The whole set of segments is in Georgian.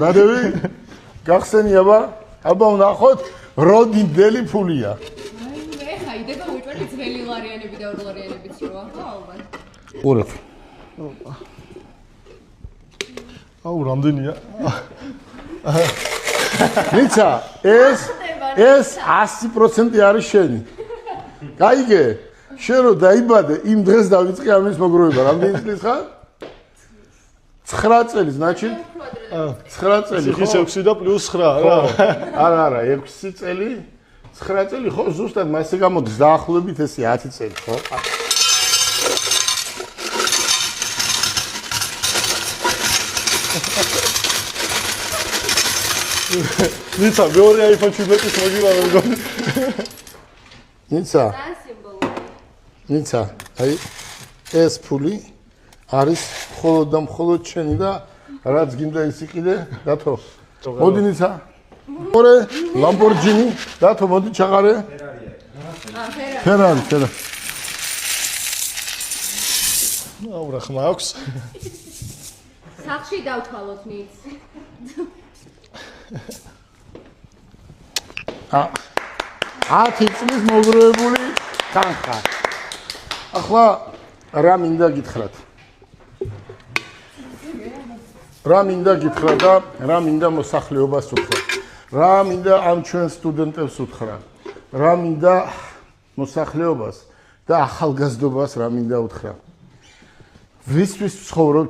დადები გახსენიება აბა ვნახოთ როდინდელი ფულია ეხა იდება უჭველი ძველი ლარიანები და ორლარიანებიც როა ხო ალბათ ყურეთ აუ რამდენია ნიცა ეს 100% არის შენი გაიგე შენ რო დაიბადე იმ დღეს დავიწყე ამის მოგროვება რამდენი წლის ხარ 9 წელი значит 9 წელი ხო ის 6 და პლუს 9 რა არა 6 წელი 9 წელი ხო ზუსტად მასე გამოდის დაახლოებით ესე 10 წელი ხო ნიცა მეორე iPhone 17-ის მოგივა მეგონი ნიცა ნიცა აი ეს ფული არის მხოლოდ და მხოლოდ ჩენი და რაც გინდა ის იყიდე დათო მოდი ნიცა ორე ლამბორჯინი დათო მოდი ჩაღარე ფერარი აუ რა ხმა აქვს სახში დავთვალოთ ნიც 10 წლის მოგროვებული თანხა ახლა რა მინდა გითხრათ რა მინდა გითხრა და რა მინდა მოსახლეობას უთხრა რა მინდა ამ ჩვენ სტუდენტებს უთხრა რა მინდა მოსახლეობას და ახალგაზრდობას რა მინდა უთხრა ვისთვის ცხოვრობ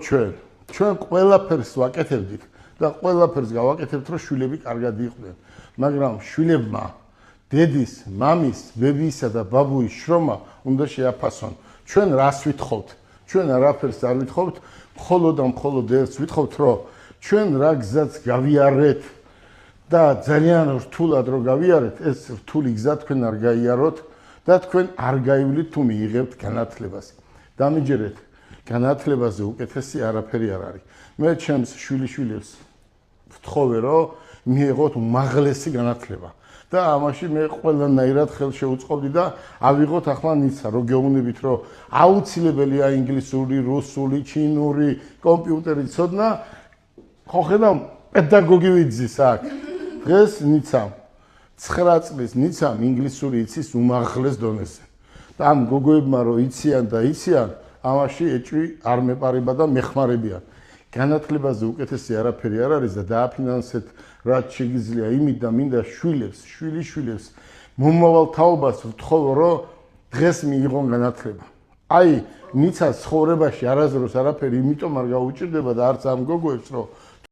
ჩვენ ყველაფერს ვაკეთებდით და ყველაფერს გავაკეთებთ რომ შვილები კარგად იყვნენ მაგრამ შვილებმა დედის მამის ბებიისა და ბაბუის შრომა უნდა შეაფასონ ჩვენ რას ვითხოვთ ჩვენ არაფერს არ ვითხოვთ მხოლოდ და მხოლოდ ერთს ვითხოვთ რომ ჩვენ რა გზაც გავიარეთ და ძალიან რთულად რომ გავიარეთ ეს რთული გზა თქვენ არ გაიაროთ და თქვენ არ გაივლით თუ მიიღებთ განათლებას დამიჯერეთ განათლებაზე უკეთესი არაფერი არ არის მე ჩემს შვილიშვილებს ვთხოვე რომ მიიღოთ უმაღლესი განათლება და ამაში მე ყველანაირად ხელ შეუწყობდი და ავიღოთ ახლა ნიცა რომ გეუბნებით რომ აუცილებელია ინგლისური, რუსული, ჩინური, კომპიუტერი ცოდნა ხო ხედავ პედაგოგი ვიძის აქ დღეს ნიცამ 9 წლის ნიცამ ინგლისური იცის უმაღლეს დონეზე და ამ გოგოებმა რომ იციან და იციან ამაში ეჭვი არ მეპარება და მეხმარებიან განათლებაზე უკეთესი არაფერი არ არის და დააფინანსეთ რაც შეგიძლია იმით და მინდა შვილიშვილებს მომავალ თაობას ვთხოვო რომ დღეს მიიღონ განათლება აი ნიცას ცხოვრებაში არასდროს არაფერი იმიტომ არ გაუჭირდება და არც ამ გოგოებს რომ